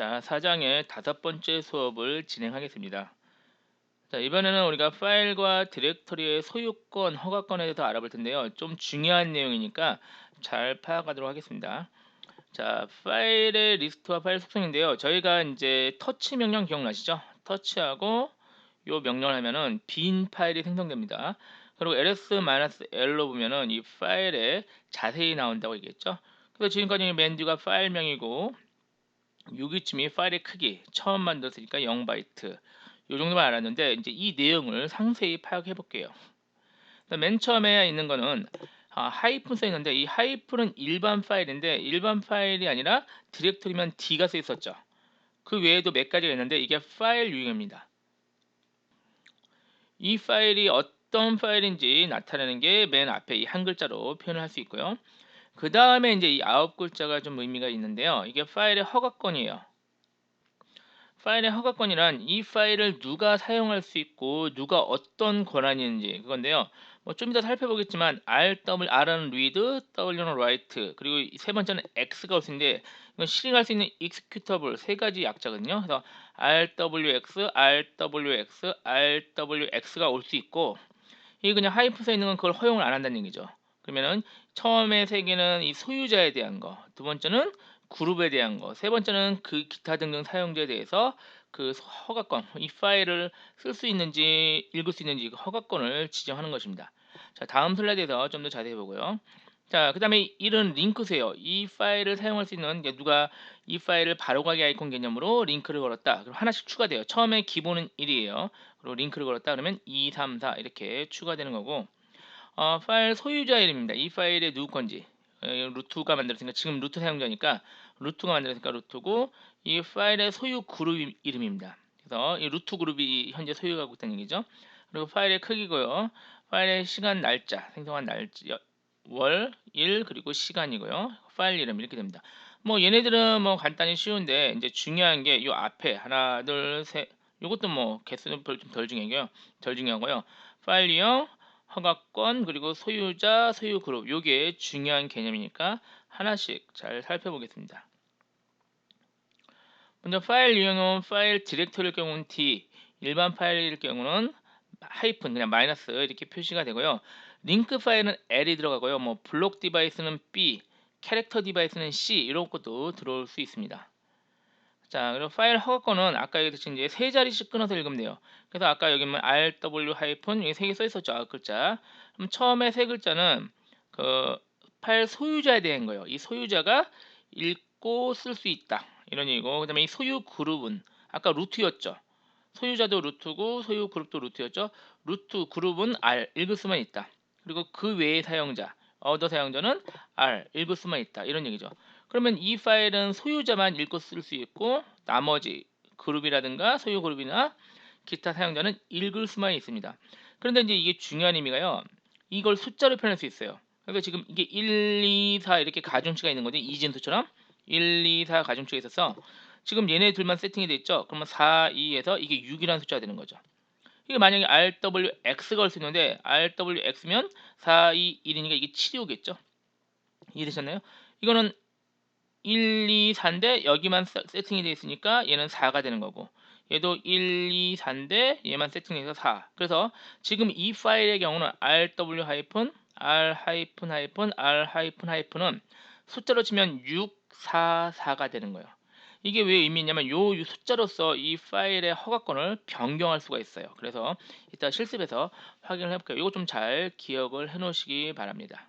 자, 4장의 다섯 번째 수업을 진행하겠습니다. 자, 이번에는 우리가 파일과 디렉터리의 소유권, 허가권에 대해서 알아볼 텐데요. 좀 중요한 내용이니까 잘 파악하도록 하겠습니다. 자, 파일의 리스트와 파일 속성인데요. 저희가 이제 터치 명령 기억나시죠? 터치하고 요 명령을 하면은 빈 파일이 생성됩니다. 그리고 ls-l로 보면은 이 파일에 자세히 나온다고 얘기했죠. 그래서 지금까지 맨 뒤가 파일명이고 6위쯤이 파일의 크기 처음 만들었으니까 0바이트 요 정도만 알았는데 이제 이 내용을 상세히 파악해 볼게요. 맨 처음에 있는 거는 하이픈 써 있는데 이 하이픈은 일반 파일인데 일반 파일이 아니라 디렉토리면 D가 써 있었죠. 그 외에도 몇 가지가 있는데 이게 파일 유형입니다. 이 파일이 어떤 파일인지 나타내는 게 맨 앞에 이 한 글자로 표현을 할 수 있고요. 그 다음에 이제 이 9글자가 좀 의미가 있는데요. 이게 파일의 허가권이에요. 파일의 허가권이란 이 파일을 누가 사용할 수 있고 누가 어떤 권한이 있는지 그건데요. 뭐 좀 이따 살펴보겠지만 R은 read, W는 write, 그리고 세 번째는 X가 올 수 있는데 이건 실행할 수 있는 executable 세 가지 약자거든요. 그래서 RWX, RWX, RWX가 올 수 있고 이게 그냥 하이프 써 있는 건 그걸 허용을 안 한다는 얘기죠. 그러면은 처음에 세 개는 이 소유자에 대한 거, 두 번째는 그룹에 대한 거, 세 번째는 그 기타 등등 사용자에 대해서 그 허가권, 이 파일을 쓸 수 있는지 읽을 수 있는지 그 허가권을 지정하는 것입니다. 자, 다음 슬라이드에서 좀 더 자세히 보고요. 자, 그다음에 이런 링크세요. 이 파일을 사용할 수 있는 누가 이 파일을 바로가기 아이콘 개념으로 링크를 걸었다. 그럼 하나씩 추가돼요. 처음에 기본은 1이에요. 그리고 링크를 걸었다 그러면 2, 3, 4 이렇게 추가되는 거고 파일 소유자 이름입니다. 이 파일의 누구 건지 루트가 만들었으니까 지금 루트 사용자니까 루트가 만들었으니까 루트고 이 파일의 소유 그룹 이름입니다. 그래서 이 루트 그룹이 현재 소유하고 있다는 얘기죠. 그리고 파일의 크기고요. 파일의 시간 날짜 생성한 날짜 월, 일 그리고 시간이고요. 파일 이름 이렇게 됩니다. 뭐 얘네들은 뭐 간단히 쉬운데 이제 중요한 게 요 앞에 하나 둘 셋 요것도 뭐 개수는 좀 덜 중요하고요. 덜 중요하고요. 파일 유형, 허가권 그리고 소유자, 소유 그룹 요게 중요한 개념이니까 하나씩 잘 살펴보겠습니다. 먼저 파일 유형은 파일 디렉터리일 경우는 D, 일반 파일일 경우는 하이픈 그냥 마이너스 이렇게 표시가 되고요. 링크 파일은 L이 들어가고요. 뭐 블록 디바이스는 B, 캐릭터 디바이스는 C 이런 것도 들어올 수 있습니다. 자, 그리고 파일 허가권은 아까 얘기했듯이 이제 세 자리씩 끊어서 읽으면 돼요. 그래서 아까 여기 면 RW 하이픈 이게 세 개 써 있었죠. 글자. 그럼 처음에 세 글자는 그 파일 소유자에 대한 거예요. 이 소유자가 읽고 쓸 수 있다. 이런 얘기고. 그다음에 이 소유 그룹은 아까 루트였죠. 소유자도 루트고 소유 그룹도 루트였죠. 루트 그룹은 R 읽을 수만 있다. 그리고 그 외의 사용자, 어더 사용자는 R 읽을 수만 있다. 이런 얘기죠. 그러면 이 파일은 소유자만 읽고 쓸 수 있고 나머지 그룹이라든가 소유 그룹이나 기타 사용자는 읽을 수만 있습니다. 그런데 이제 이게 중요한 의미가요. 이걸 숫자로 표현할 수 있어요. 그러니까 지금 이게 1, 2, 4 이렇게 가중치가 있는 거죠. 이진수처럼 1, 2, 4 가중치가 있어서 지금 얘네 둘만 세팅이 돼 있죠. 그러면 4, 2에서 이게 6이라는 숫자가 되는 거죠. 이게 만약에 RWX가 올 수 있는데 RWX면 4, 2, 1이니까 이게 7이 오겠죠. 이해되셨나요? 이거는 1, 2, 4인데 여기만 세팅이 되어 있으니까 얘는 4가 되는 거고 얘도 1, 2, 4인데 얘만 세팅돼서 4. 그래서 지금 이 파일의 경우는 RW-R-은 숫자로 치면 6, 4, 4가 되는 거예요. 이게 왜 의미 있냐면 요 숫자로서 이 파일의 허가권을 변경할 수가 있어요. 그래서 이따 실습에서 확인을 해볼게요. 이거 좀 잘 기억을 해 놓으시기 바랍니다.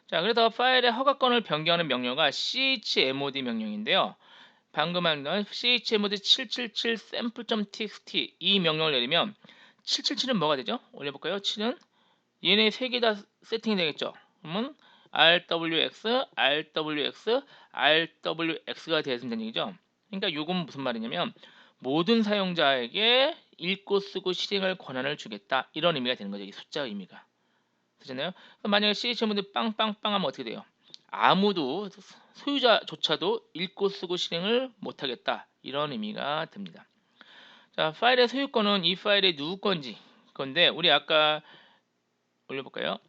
자, 그래서 파일의 허가권을 변경하는 명령어가 chmod 명령인데요. 방금 한 chmod 777 sample.txt 이 명령을 내리면 777은 뭐가 되죠? 올려볼까요? 7은 얘네 세 개 다 세팅이 되겠죠. 그러면 rwx, rwx, rwx가 되어진다는 얘기죠. 그러니까 요건 무슨 말이냐면 모든 사용자에게 읽고 쓰고 실행할 권한을 주겠다 이런 의미가 되는 거죠. 이 숫자 의미가. 되잖아요. 만약에 CH모드 빵빵빵 하면 어떻게 돼요? 아무도 소유자조차도 읽고 쓰고 실행을 못하겠다 이런 의미가 됩니다. 자, 파일의 소유권은 이 파일의 누구 건지 건데 우리 아까 올려볼까요?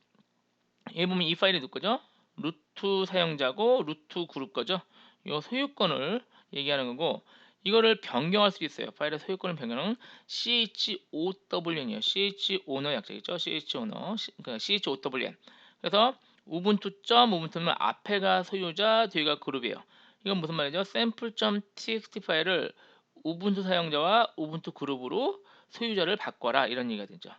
여기 보면 이 파일이 누구 거죠? 루트 사용자고 루트 그룹 거죠. 요 소유권을 얘기하는 거고, 이거를 변경할 수 있어요. 파일의 소유권을 변경은 chown이에요. chown의 약자겠죠. chown, 그러니까 chown. 그래서 우분투는 앞에가 소유자, 뒤가 그룹이에요. 이건 무슨 말이죠? sample.txt 파일을 우분투 사용자와 우분투 그룹으로 소유자를 바꿔라, 이런 얘기가 되죠.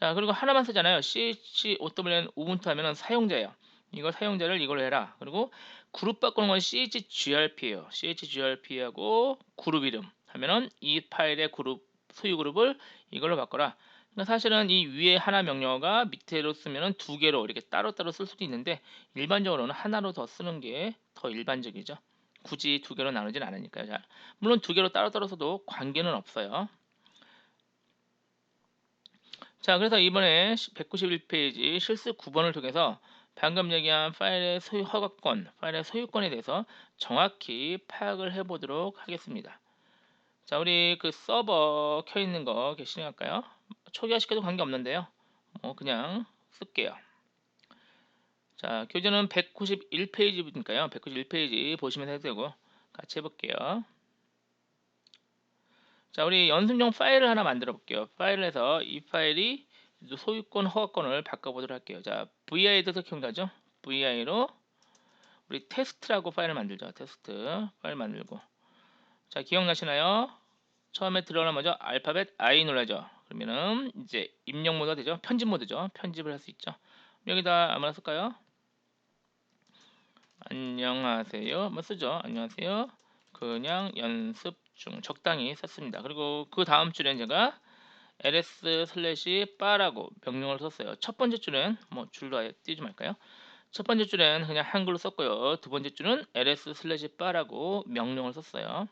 자, 그리고 하나만 쓰잖아요. chown 우분투 하면은 사용자예요. 이거 사용자를 이걸로 해라. 그리고 그룹 바꾸는 건 chgrp예요. chgrp하고 그룹 이름 하면은 이 파일의 그룹 소유 그룹을 이걸로 바꿔라. 그러니까 사실은 이 위에 하나 명령어가 밑에로 쓰면은 두 개로 이렇게 따로따로 쓸 수도 있는데, 일반적으로는 하나로 더 쓰는 게 더 일반적이죠. 굳이 두 개로 나누진 않으니까요. 자, 물론 두 개로 따로따로 써도 관계는 없어요. 자, 그래서 이번에 191페이지 실습 9번을 통해서 방금 얘기한 파일의 소유 허가권, 파일의 소유권에 대해서 정확히 파악을 해보도록 하겠습니다. 자, 우리 그 서버 켜 있는 거 실행할까요? 초기화시켜도 관계없는데요. 그냥 쓸게요. 자, 교재는 191페이지니까요. 191페이지 보시면 해도 되고, 같이 해볼게요. 자, 우리 연습용 파일을 하나 만들어 볼게요. 파일을 해서 이 파일이 소유권 허가권을 바꿔보도록 할게요. 자, vi에도 기억나죠? vi로 우리 테스트라고 파일을 만들죠. 테스트 파일 만들고, 자, 기억나시나요? 처음에 들어가면 먼저 알파벳 I 눌러죠. 그러면은 이제 입력 모드가 되죠. 편집 모드죠. 편집을 할 수 있죠. 여기다 아무나 쓸까요? 안녕하세요. 한번 쓰죠. 안녕하세요. 그냥 연습 중 적당히 썼습니다. 그리고 그 다음 줄엔 제가 ls/바라고 명령을 썼어요. 첫 번째 줄은 뭐 줄도 아예 띄지 말까요? 첫 번째 줄엔 그냥 한글로 썼고요. 두 번째 줄은 ls/바라고 명령을 썼어요.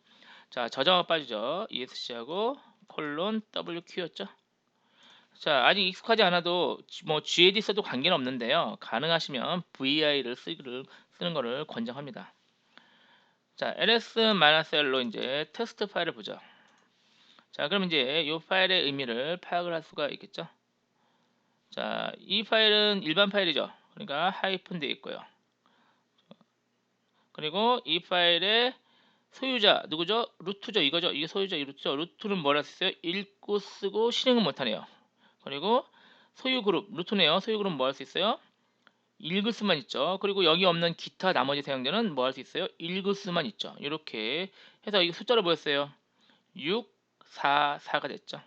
자, 저장하고 빠지죠. ESC하고 콜론 WQ였죠. 자, 아직 익숙하지 않아도 뭐 GAD 써도 관계는 없는데요. 가능하시면 VI를 쓰는 거를 권장합니다. 자, ls-l로 이제 테스트 파일을 보죠. 자, 그럼 이제 이 파일의 의미를 파악을 할 수가 있겠죠. 자, 이 파일은 일반 파일이죠. 그러니까 하이픈 되어 있고요. 그리고 이 파일의 소유자 누구죠? 루트죠. 이거죠. 이게 소유자 이 루트죠. 루트는 뭐라 했어요? 읽고 쓰고 실행은 못하네요. 그리고 소유 그룹 루트네요. 소유 그룹 뭐 할 수 있어요? 읽을 수만 있죠. 그리고 여기 없는 기타 나머지 사용자는 뭐 할 수 있어요? 읽을 수만 있죠. 이렇게 해서 이 숫자로 보였어요. 6, 4, 4가 됐죠.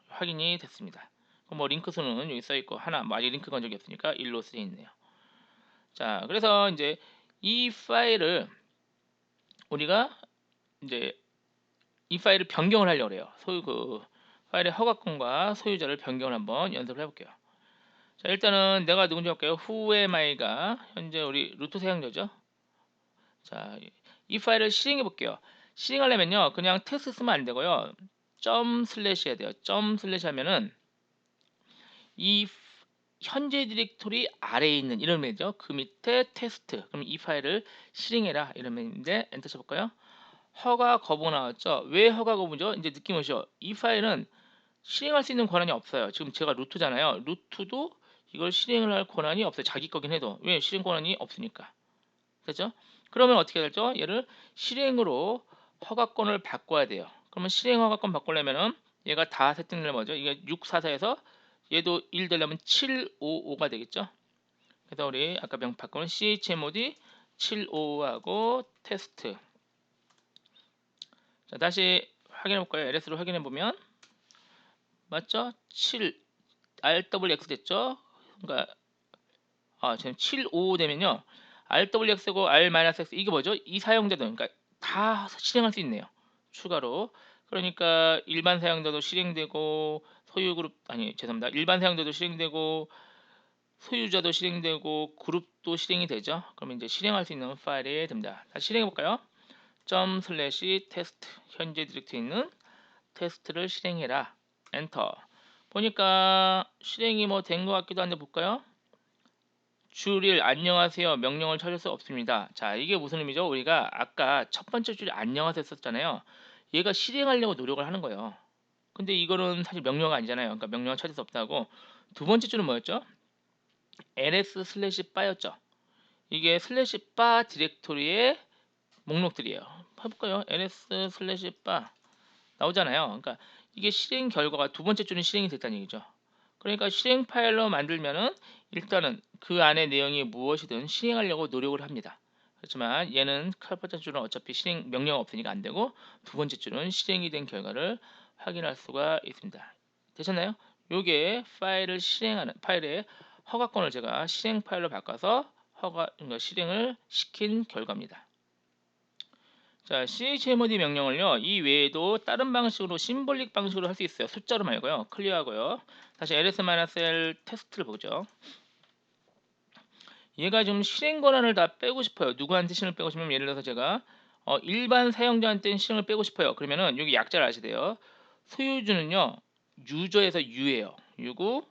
확인이 됐습니다. 뭐 링크 수는 여기 써 있고, 하나 뭐 아직 링크 건 적이 없으니까 1로 쓰여 있네요. 자, 그래서 이제 이 파일을 우리가 이제 이 파일을 변경을 하려고 해요. 소유 그 파일의 허가권과 소유자를 변경을 한번 연습을 해볼게요. 자, 일단은 내가 누군지 볼게요. who am I가 현재 우리 루트 사용자죠. 자, 이 파일을 실행해 볼게요. 실행하려면요, 그냥 텍스트 쓰면 안 되고요. 점 슬래시 해야 돼요. 점 슬래시 하면은 이 현재 디렉토리 아래에 있는 이런 메뉴죠. 그 밑에 테스트. 그럼 이 파일을 실행해라, 이런 메뉴인데 엔터 쳐볼까요? 허가 거부 나왔죠. 왜 허가 거부죠? 이제 느낌 오시죠? 이 파일은 실행할 수 있는 권한이 없어요. 지금 제가 루트잖아요. 루트도 이걸 실행을 할 권한이 없어요. 자기 거긴 해도. 왜? 실행 권한이 없으니까. 그죠? 그러면 어떻게 되죠? 얘를 실행으로 허가권을 바꿔야 돼요. 그러면 실행 허가권 바꾸려면은 얘가 다 세팅되는 거죠. 이게 644에서 얘도 1 되려면 755가 되겠죠. 그래서 우리 아까 바꾸는 chmod 755하고 테스트. 자, 다시 확인해 볼까요? LS로 확인해 보면 맞죠? 7 RWX 됐죠? 그러니까 지금 755 되면요. RWX고 R-X 이게 뭐죠? 이 사용자들 그러니까 다 실행할 수 있네요. 추가로. 그러니까 일반 사용자도 실행되고 소유 그룹 아니 죄송합니다. 일반 사용자도 실행되고 소유자도 실행되고 그룹도 실행이 되죠. 그러면 이제 실행할 수 있는 파일이 됩니다. 다시 실행해 볼까요? 점 슬래시 테스트 현재 디렉트에 있는 테스트를 실행해라. 엔터. 보니까 실행이 뭐 된 것 같기도 한데 볼까요? 줄일 안녕하세요 명령을 찾을 수 없습니다. 자, 이게 무슨 의미죠? 우리가 아까 첫 번째 줄에 안녕하세요 썼잖아요. 얘가 실행하려고 노력을 하는 거예요. 근데 이거는 사실 명령어가 아니잖아요. 그러니까 명령을 찾을 수 없다고. 두 번째 줄은 뭐였죠? ls 슬래시 바였죠. 이게 슬래시 바 디렉토리에 목록들이에요. 해볼까요? ls 슬래시 바 나오잖아요. 그러니까 이게 실행 결과가 두 번째 줄은 실행이 됐다는 얘기죠. 그러니까 실행 파일로 만들면은 일단은 그 안에 내용이 무엇이든 실행하려고 노력을 합니다. 그렇지만 얘는 첫 번째 줄은 어차피 실행 명령 없으니까 안 되고 두 번째 줄은 실행이 된 결과를 확인할 수가 있습니다. 되셨나요? 요게 파일을 실행하는 파일의 허가권을 제가 실행 파일로 바꿔서 그러니까 실행을 시킨 결과입니다. 자, chmod 명령을요, 이 외에도 다른 방식으로 심볼릭 방식으로 할 수 있어요. 숫자로 말고요. 클리어하고요. 다시 ls-l 테스트를 보죠. 얘가 좀 실행 권한을 다 빼고 싶어요. 누구한테 실행을 빼고 싶으면 예를 들어서 제가 일반 사용자한테는 실행을 빼고 싶어요. 그러면은 여기 약자를 아셔야 돼요. 소유주는요, 유저에서 U예요. U고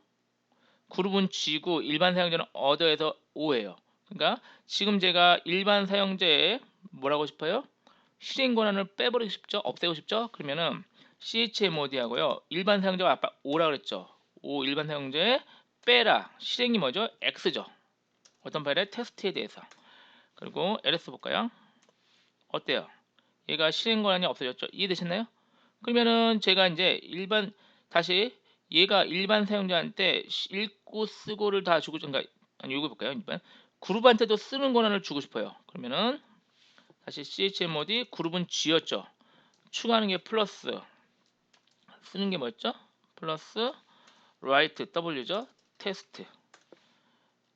그룹은 G고 일반 사용자는 other에서 O예요. 그러니까 지금 제가 일반 사용자에 뭐라고 싶어요? 실행 권한을 빼버리고 싶죠? 없애고 싶죠? 그러면은 chmod하고요. 일반 사용자가 아까 O라 그랬죠? O 일반 사용자에 빼라. 실행이 뭐죠? X죠. 어떤 파일의 테스트에 대해서. 그리고 ls 볼까요? 어때요? 얘가 실행 권한이 없어졌죠? 이해되셨나요? 그러면은 제가 이제 다시 얘가 일반 사용자한테 읽고 쓰고를 다 주고, 그러니까 아니 이거 볼까요? 일반 그룹한테도 쓰는 권한을 주고 싶어요. 그러면은 다시 chmod 그룹은 G였죠. 추가하는 게 플러스, 쓰는 게 뭐였죠? 플러스 write W죠. 테스트.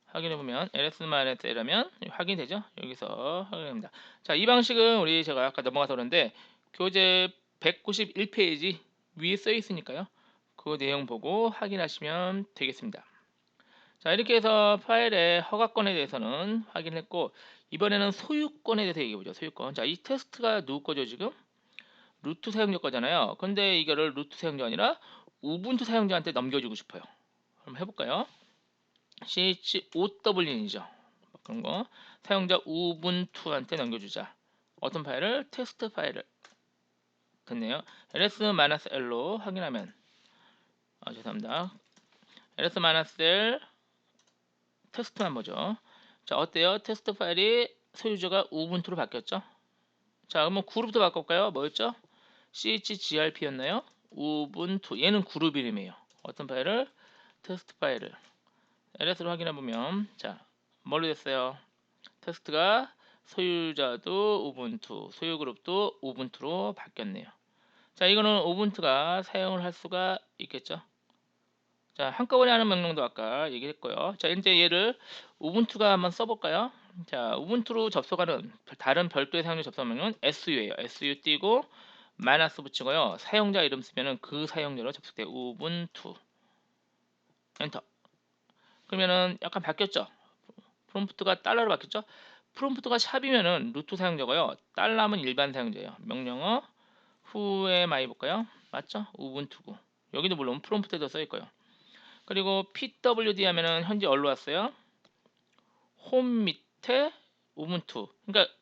확인해보면 ls-l이라면 확인되죠. 여기서 확인합니다. 자, 이 방식은 제가 아까 넘어가서 그런데 교재 191페이지 위에 써 있으니까요. 그 내용 보고 확인하시면 되겠습니다. 자, 이렇게 해서 파일의 허가권에 대해서는 확인했고, 이번에는 소유권에 대해서 얘기해보죠. 소유권. 자, 이 테스트가 누구 거죠 지금? 루트 사용자 거잖아요. 근데 이거를 루트 사용자가 아니라 우분투 사용자한테 넘겨주고 싶어요. 그럼 해볼까요? chow는이죠. 그런 거 사용자 우분투한테 넘겨주자. 어떤 파일을? 테스트 파일을. 됐네요. ls-l로 확인하면 죄송합니다. ls-l 테스트만 보죠. 자, 어때요? 테스트 파일이 소유자가 우분투로 바뀌었죠? 자, 그러면 그룹도 바꿀까요? 뭐였죠? chgrp였나요? 우분투. 얘는 그룹 이름이에요. 어떤 파일을? 테스트 파일을 ls로 확인해 보면, 자, 뭘로 됐어요? 테스트가 소유자도 우분투, 소유 그룹도 우분투로 바뀌었네요. 자, 이거는 우분투가 사용을 할 수가 있겠죠. 자, 한꺼번에 하는 명령도 아까 얘기했고요. 자, 이제 얘를 우분투가 한번 써볼까요? 자, 우분투로 접속하는 다른 별도의 사용자 접속 명령은 su예요. su 띄고 마이너스 붙이고요. 사용자 이름 쓰면은 그 사용자로 접속돼요. 우분투. 엔터. 그러면은 약간 바뀌었죠. 프롬프트가 달러로 바뀌었죠. 프롬프트가 샵이면은 루트 사용자고요. 달러면 일반 사용자예요. 명령어 후에 많이 볼까요? 맞죠? 우분투고. 여기도 물론 프롬프트에도 써 있고요. 그리고 pwd 하면은 현재 어디로 왔어요? 홈 밑에 우분투. 그러니까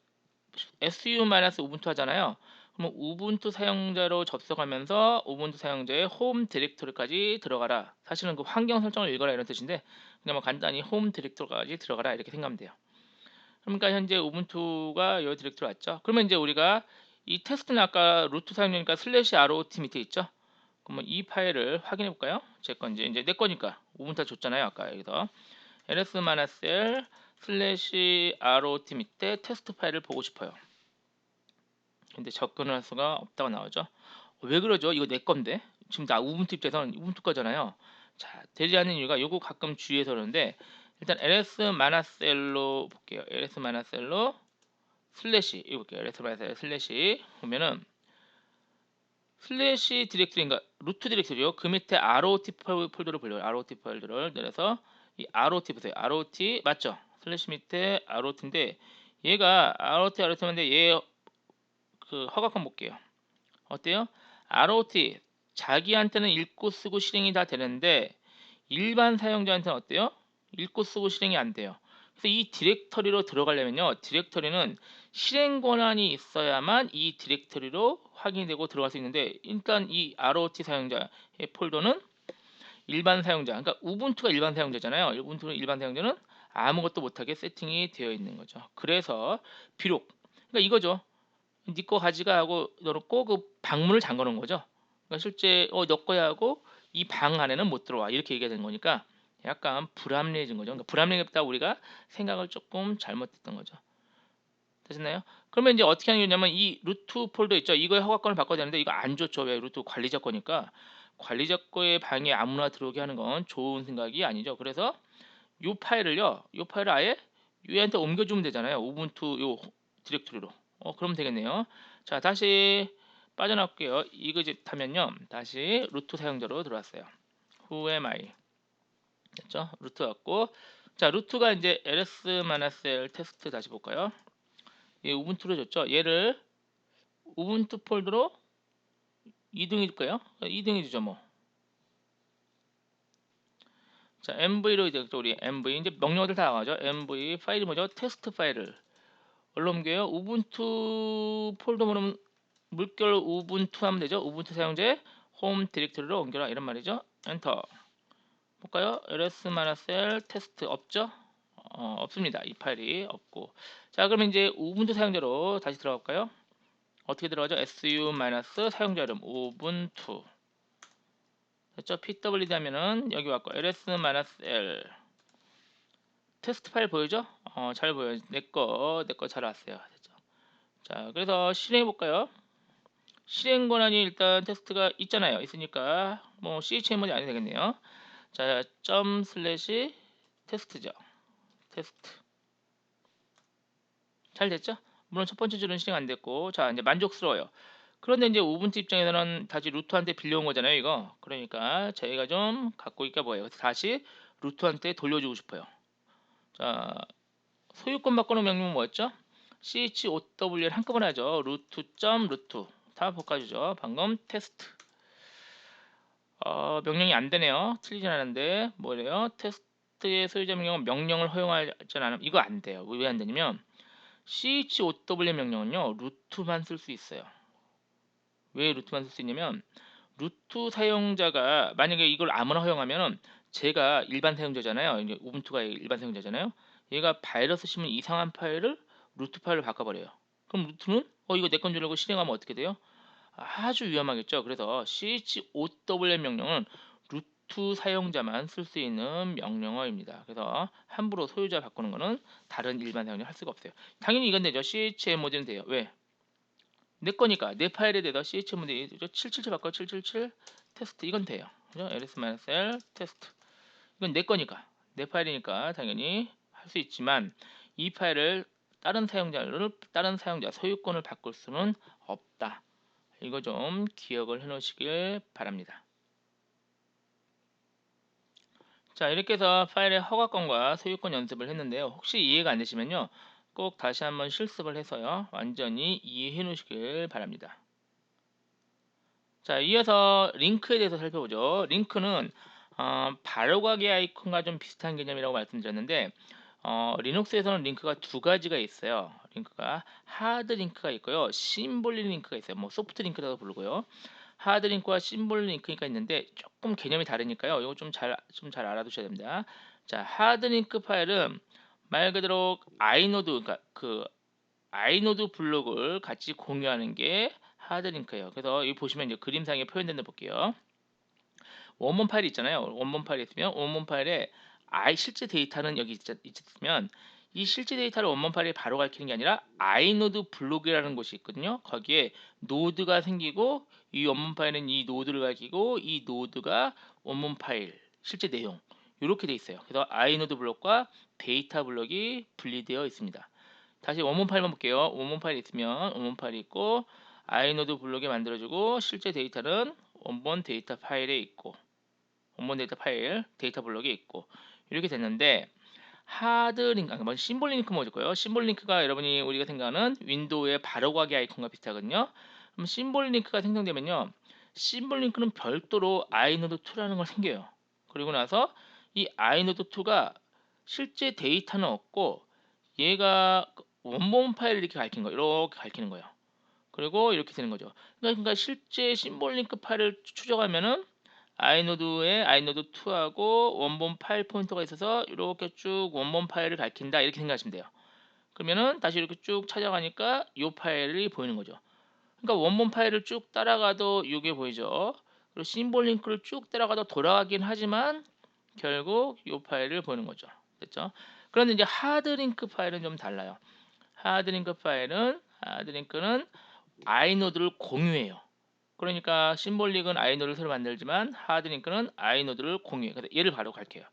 su-우분투 하잖아요. 그러면 우분투 사용자로 접속하면서 우분투 사용자의 홈 디렉토리까지 들어가라. 사실은 그 환경 설정을 읽어라 이런 뜻인데 그냥 뭐 간단히 홈 디렉토리까지 들어가라 이렇게 생각하면 돼요. 그러니까 현재 우분투가 요 디렉토리 왔죠. 그러면 이제 우리가 이 테스트는 아까 루트 사용자니까 슬래시 rot 밑에 있죠. 그러면 이 파일을 확인해 볼까요? 제 건지 이제 내 거니까 우분투 줬잖아요. 아까 여기서 ls-l 슬래시 rot 밑에 테스트 파일을 보고 싶어요. 근데 접근을 할 수가 없다고 나오죠. 왜 그러죠? 이거 내 건데 지금 나 우분투 입장에서는 우분투 거잖아요. 자, 되지 않는 이유가 요거 가끔 주의해서 그러는데 일단 ls-l로 볼게요. ls-l로 슬래시 이거 볼게요. ls-l 슬래시 보면은 슬래시 디렉토리인가 루트 디렉토리요. 그 밑에 rot 폴더를 불러요. rot 폴더를 내려서 이 rot 보세요. rot 맞죠? 슬래시 밑에 rot인데 얘가 rot인데 얘 그 허가권 볼게요. 어때요? rot 자기한테는 읽고 쓰고 실행이 다 되는데 일반 사용자한테는 어때요? 읽고 쓰고 실행이 안 돼요. 그래서 이 디렉터리로 들어가려면요. 디렉터리는 실행 권한이 있어야만 이 디렉터리로 확인되고 들어갈 수 있는데 일단 이 ROT 사용자의 폴더는 일반 사용자, 그러니까 우분투가 일반 사용자잖아요. 우분투는 일반 사용자는 아무것도 못하게 세팅이 되어 있는 거죠. 그래서 비록 그러니까 이거죠. 네 거 가져가 하고 넣어놓고 그 방문을 잠궈 놓은 거죠. 그러니까 실제 너 거야 하고 이 방 안에는 못 들어와 이렇게 얘기가 된 거니까 약간 불합리해진 거죠. 그러니까 불합리했다 우리가 생각을 조금 잘못했던 거죠. 되셨나요? 그러면 이제 어떻게 하는 거냐면 이 루트 폴더 있죠. 이거에 허가권을 바꿔야 되는데 이거 안 좋죠. 왜? 루트 관리자 거니까 관리자 거의 방에 아무나 들어오게 하는 건 좋은 생각이 아니죠. 그래서 요 파일을요. 요 파일을 아예 얘한테 옮겨주면 되잖아요. 우분투 요 디렉토리로. 그러면 되겠네요. 자, 다시 빠져나올게요. 이그짓 하면요. 다시 루트 사용자로 들어왔어요. Who am I? 됐죠? 루트 같고. 자, 루트가 이제 ls-l 테스트 다시 볼까요? 예, 우분투로 줬죠. 얘를 우분투 폴더로 이동해 줄까요? 이동해 주죠, 뭐. 자, mv로 이제 우리 mv 이제 명령어들 다 나가죠. mv 파일이 뭐죠? 테스트 파일을 얼로 옮겨요. 우분투 폴더로 물결 우분투 하면 되죠. 우분투 사용자의 홈 디렉토리로 옮겨라 이런 말이죠. 엔터 볼까요? ls-l 테스트 없죠? 없습니다. 이 파일이 없고. 자, 그러면 이제 우분투 사용자로 다시 들어가 볼까요? 어떻게 들어가죠? su- 사용자 이름 우분투 됐죠? pwd 하면은 여기 왔고 ls-l 테스트 파일 보이죠? 잘 보여요. 내 거 잘 왔어요. 됐죠? 자, 그래서 실행해 볼까요? 실행 권한이 일단 테스트가 있잖아요. 있으니까 뭐 chmod이 안 해도 되겠네요. 자, 점 슬래시 테스트죠. 테스트. 잘 됐죠? 물론 첫 번째 줄은 실행 안 됐고, 자, 이제 만족스러워요. 그런데 이제 우분투 입장에서는 다시 루트한테 빌려온 거잖아요, 이거. 그러니까 저희가 좀 갖고 있까 뭐예요. 그래서 다시 루트한테 돌려주고 싶어요. 자, 소유권 바꾸는 명령은 뭐였죠? chow를 한꺼번에 하죠. 루트 다 바꿔주죠. 방금 테스트. 명령이 안 되네요. 틀리진 않은데 뭐래요? 테스트의 소유자 명령은 명령을 허용하지 않으면 이거 안 돼요. 왜 안 되냐면 chow 명령은요 루트만 쓸 수 있어요. 왜 루트만 쓸 수 있냐면 루트 사용자가 만약에 이걸 아무나 허용하면은 제가 일반 사용자잖아요. 이제 우분투가 일반 사용자잖아요. 얘가 바이러스 심은 이상한 파일을 루트 파일로 바꿔버려요. 그럼 루트는 이거 내 건 줄 알고 실행하면 어떻게 돼요? 아주 위험하겠죠. 그래서 chow 명령은 루트 사용자만 쓸 수 있는 명령어입니다. 그래서 함부로 소유자 바꾸는 거는 다른 일반 사용자 할 수가 없어요. 당연히 이건 되죠. chmod는 돼요. 왜? 내 거니까 내 파일에 대해서 chmod 777 바꿔 777 테스트 이건 돼요. 그죠? ls-l 테스트 이건 내 거니까 내 파일이니까 당연히 할 수 있지만 이 파일을 다른 사용자 소유권을 바꿀 수는 없다. 이거 좀 기억을 해 놓으시길 바랍니다. 자, 이렇게 해서 파일의 허가권과 소유권 연습을 했는데요. 혹시 이해가 안 되시면요. 꼭 다시 한번 실습을 해서요. 완전히 이해해 놓으시길 바랍니다. 자, 이어서 링크에 대해서 살펴보죠. 링크는 바로가기 아이콘과 좀 비슷한 개념이라고 말씀드렸는데 리눅스에서는 링크가 두 가지가 있어요. 링크가 하드 링크가 있고요. 심볼릭 링크가 있어요. 뭐 소프트 링크라고 부르고요. 하드 링크와 심볼 링크가 있는데 조금 개념이 다르니까요. 이거 좀 잘 알아두셔야 됩니다. 자, 하드 링크 파일은 말 그대로 아이노드 그러니까 그 아이노드 블록을 같이 공유하는 게 하드 링크예요. 그래서 여기 보시면 이제 그림상에 표현된 데 볼게요. 원본 파일이 있잖아요. 원본 파일이 있으면 원본 파일에 실제 데이터는 여기 있으면 이 실제 데이터를 원본 파일에 바로 가리키는 게 아니라 아이노드 블록이라는 곳이 있거든요. 거기에 노드가 생기고 이 원본 파일은 이 노드를 가리키고 이 노드가 원본 파일 실제 내용 이렇게 돼 있어요. 그래서 아이노드 블록과 데이터 블록이 분리되어 있습니다. 다시 원본 파일만 볼게요. 원본 파일이 있으면 원본 파일이 있고 아이노드 블록이 만들어지고 실제 데이터는 원본 데이터 파일에 있고 원본 데이터 파일 데이터 블록이 있고 이렇게 됐는데 하드 링크 뭐 심볼 링크 뭐일 거예요? 심볼 링크가 여러분이 우리가 생각하는 윈도우의 바로가기 아이콘과 비슷하거든요. 그럼 심볼 링크가 생성되면요. 심볼 링크는 별도로 아이노드2라는 걸 생겨요. 그리고 나서 이 아이노드2가 실제 데이터는 없고 얘가 원본 파일을 이렇게 가리키는 거예요. 이렇게 가리키는 거예요. 그리고 이렇게 되는 거죠. 그러니까 실제 심볼 링크 파일을 추적하면은 아이노드에 아이노드2하고 원본 파일 포인터가 있어서 이렇게 쭉 원본 파일을 가리킨다 이렇게 생각하시면 돼요. 그러면은 다시 이렇게 쭉 찾아가니까 이 파일이 보이는 거죠. 그러니까 원본 파일을 쭉 따라가도 이게 보이죠. 그리고 심볼 링크를 쭉 따라가도 돌아가긴 하지만 결국 이 파일을 보이는 거죠. 됐죠? 그런데 이제 하드 링크 파일은 좀 달라요. 하드링크는 아이노드를 공유해요. 그러니까 심볼릭은 아이노드를 새로 만들지만 하드링크는 아이노드를 공유해요. 그래서 얘를 바로 갈게요.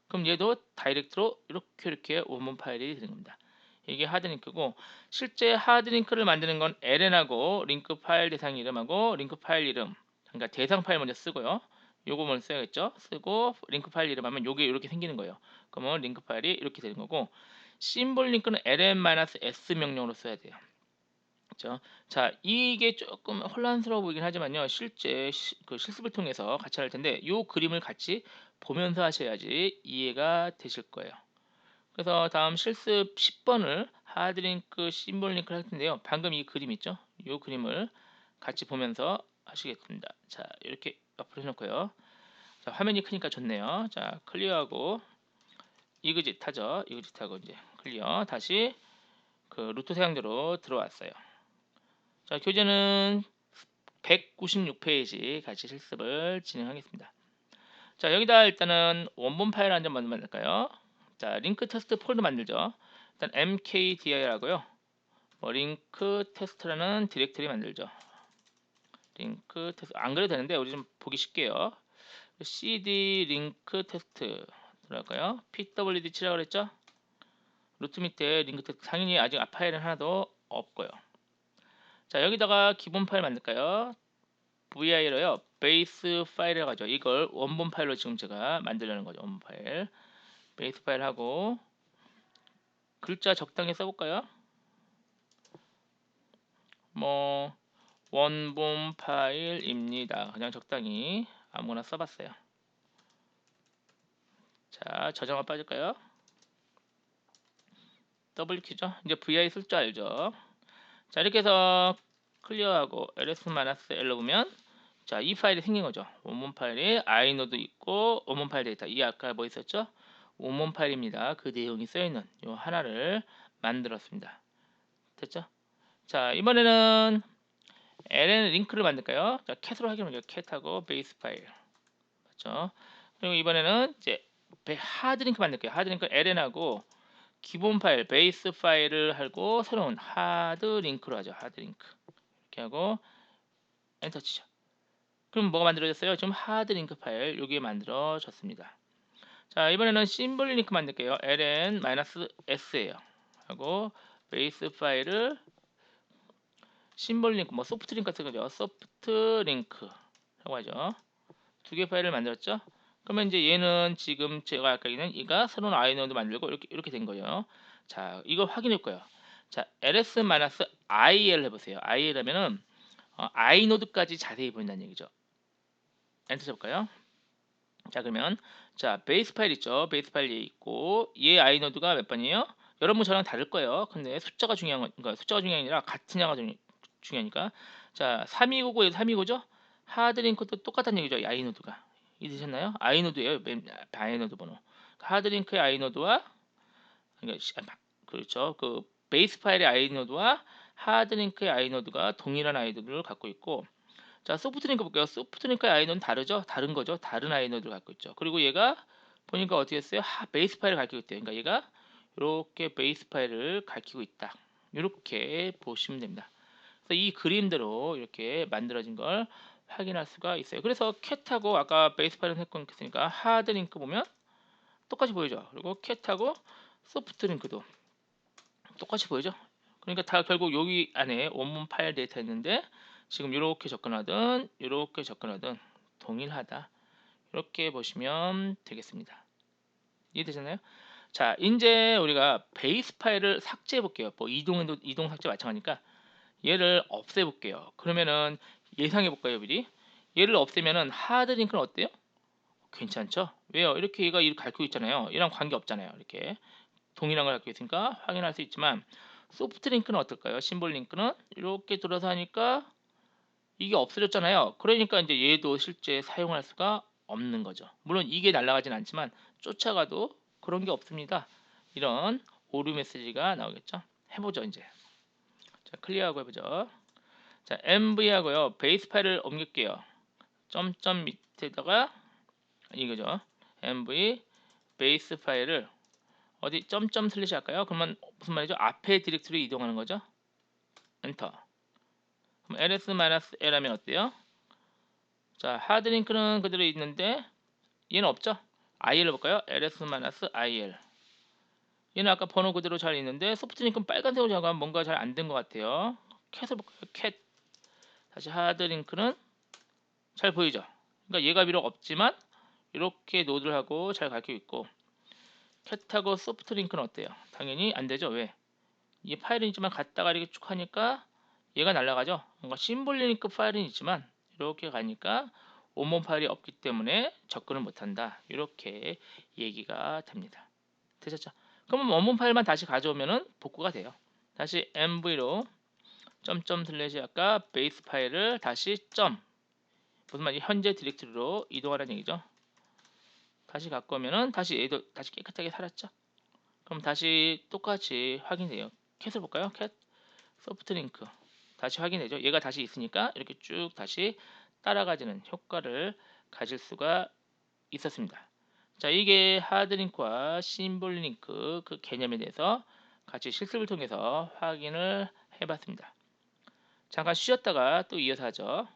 그럼 얘도 다이렉트로 이렇게 원본 파일이 되는 겁니다. 이게 하드링크고, 실제 하드링크를 만드는 건 ln하고 링크 파일 대상 이름하고 링크 파일 이름, 그러니까 대상 파일 먼저 쓰고요. 요거 먼저 써야겠죠. 쓰고 링크 파일 이름 하면 요게 이렇게 생기는 거예요. 그러면 링크 파일이 이렇게 되는 거고, 심볼 링크는 ln-s 명령으로 써야 돼요. 그렇죠? 자, 이게 조금 혼란스러워 보이긴 하지만요. 실제 그 실습을 통해서 같이 할 텐데 요 그림을 같이 보면서 하셔야지 이해가 되실 거예요. 그래서 다음 실습 10번을 하드링크 심볼 링크를 할 텐데요. 방금 이 그림 있죠? 요 그림을 같이 보면서 하시겠습니다. 자, 이렇게 옆으로 해놓고요. 자, 화면이 크니까 좋네요. 자, 클리어하고 이그짓 하죠. 이그짓 하고 이제 클리어. 다시 그 루트 사용대로 들어왔어요. 자, 교재는 196페이지 같이 실습을 진행하겠습니다. 자, 여기다 일단은 원본 파일 한 점 먼저 만들까요? 자, 링크 테스트 폴더 만들죠. 일단 mkdir하고요. 링크 테스트라는 디렉터리 만들죠. 링크 테스트 안 그래도 되는데 우리 좀 보기 쉽게요. cd 링크 테스트 들어갈까요? pwd 치라고 그랬죠? 루트 밑에 링크 테스트 당연히 아직 파일은 하나도 없고요. 자, 여기다가 기본 파일 만들까요? vi로요. 베이스 파일을 가죠. 이걸 원본 파일로 지금 제가 만들려는 거죠. 원본 파일. 베이스 파일 하고 글자 적당히 써볼까요? 뭐 원본 파일입니다. 그냥 적당히 아무거나 써봤어요. 자, 저장을 빠질까요? 더블 키죠. 이제 vi 쓸 줄 알죠. 자, 이렇게 해서 클리어하고 ls-l로 보면 자, 이 파일이 생긴 거죠. 원본 파일에 아이노드 있고 원본 파일 데이터. 이 아까 뭐 있었죠? 원본 파일입니다. 그 내용이 쓰여있는 요 하나를 만들었습니다. 됐죠? 자, 이번에는 ln 링크를 만들까요? 자, 캣으로 확인하죠. 캣하고 베이스 파일. 맞죠? 그리고 이번에는 이제 하드 링크 만들게요. 하드 링크 ln하고 기본 파일 베이스 파일을 하고 새로운 하드 링크로 하죠. 하드 링크. 이렇게 하고 엔터 치죠. 그럼 뭐가 만들어졌어요? 지금 하드 링크 파일 여기에 만들어졌습니다. 자, 이번에는 심볼 링크 만들게요. ln-s예요. 하고 베이스 파일을 심볼 링크, 뭐 소프트 링크 같은 거죠. 소프트 링크라고 하죠. 두 개 파일을 만들었죠. 그러면 이제 얘는 지금 제가 아까 있는 이가 새로운 아이노드 만들고 이렇게 된 거예요. 자, 이걸 확인해 볼 거예요. 자, ls-il 해보세요. il 하면은 아이노드까지 자세히 보인다는 얘기죠. 엔터 쳐볼까요? 자, 그러면 자, 베이스 파일 있죠. 베이스 파일 얘 있고 얘 아이노드가 몇 번이에요? 여러분 저랑 다를 거예요. 근데 숫자가 중요한 건, 그러니까 숫자가 중요한 게 아니라 같으냐가 중요하니까. 자, 329고 얘도 329죠? 하드링크도 똑같다는 얘기죠. 이 아이노드가. 이해되셨나요? 아이노드예요. 아이노드 번호. 하드링크의 아이노드와 그러니까 그렇죠. 그 베이스 파일의 아이노드와 하드링크의 아이노드가 동일한 아이노드를 갖고 있고, 자, 소프트링크 볼게요. 소프트링크의 아이노드는 다르죠? 다른 거죠. 다른 아이노드를 갖고 있죠. 그리고 얘가 보니까 어떻게 했어요? 베이스 파일을 가지고 있대요. 그러니까 얘가 이렇게 베이스 파일을 가지고 있다. 이렇게 보시면 됩니다. 그래서 이 그림대로 이렇게 만들어진 걸 확인할 수가 있어요. 그래서 캣하고 아까 베이스 파일을 했으니까 하드 링크 보면 똑같이 보이죠. 그리고 캣하고 소프트 링크도 똑같이 보이죠. 그러니까 다 결국 여기 안에 원본 파일 데이터 있는데 지금 이렇게 접근하든 이렇게 접근하든 동일하다. 이렇게 보시면 되겠습니다. 이해되셨나요? 자, 이제 우리가 베이스 파일을 삭제해 볼게요. 뭐 이동 삭제 마찬가지니까 얘를 없애 볼게요. 그러면은 예상해 볼까요, 미리? 얘를 없애면은 하드 링크는 어때요? 괜찮죠? 왜요? 이렇게 얘가 이렇게 갖고 있잖아요. 얘랑 관계 없잖아요. 이렇게 동일한 걸 갖고 있으니까 확인할 수 있지만 소프트 링크는 어떨까요? 심볼 링크는 이렇게 돌아서 하니까 이게 없어졌잖아요. 그러니까 이제 얘도 실제 사용할 수가 없는 거죠. 물론 이게 날아가진 않지만 쫓아가도 그런 게 없습니다. 이런 오류 메시지가 나오겠죠. 해보죠 이제. 자, 클리어하고 해보죠. 자, MV하고요 베이스 파일을 옮길게요. 점점 밑에다가 이거죠. MV 베이스 파일을 어디 점점 슬래시 할까요? 그러면 무슨 말이죠? 앞에 디렉토리 이동하는 거죠. 엔터. 그럼 ls-l 하면 어때요? 자, 하드링크는 그대로 있는데 얘는 없죠? IL로 볼까요? ls-il. 얘는 아까 번호 그대로 잘 있는데 소프트링크는 빨간색으로 작업하면 뭔가 잘 안 된 것 같아요. 캣을 볼까요? 캣. 다시 하드링크는 잘 보이죠? 그러니까 얘가 비록 없지만 이렇게 노드를 하고 잘 가르치고 있고, 캣하고 소프트링크는 어때요? 당연히 안 되죠. 왜? 이 파일은 있지만 갔다가 이렇게 쭉 하니까 얘가 날아가죠. 뭔가 심볼링크 파일은 있지만 이렇게 가니까 원본 파일이 없기 때문에 접근을 못한다. 이렇게 얘기가 됩니다. 되셨죠? 그러면 원본 파일만 다시 가져오면은 복구가 돼요. 다시 MV로 점점 슬래시 아까 베이스 파일을 다시 점 무슨 말이 현재 디렉토리로 이동하라는 얘기죠. 다시 갖고 오면은 다시 얘도 다시 깨끗하게 살았죠. 그럼 다시 똑같이 확인돼요. 캣을 볼까요? 캣 소프트링크 다시 확인되죠. 얘가 다시 있으니까 이렇게 쭉 다시 따라가지는 효과를 가질 수가 있었습니다. 자, 이게 하드링크와 심볼링크 그 개념에 대해서 같이 실습을 통해서 확인을 해봤습니다. 잠깐 쉬었다가 또 이어서 하죠.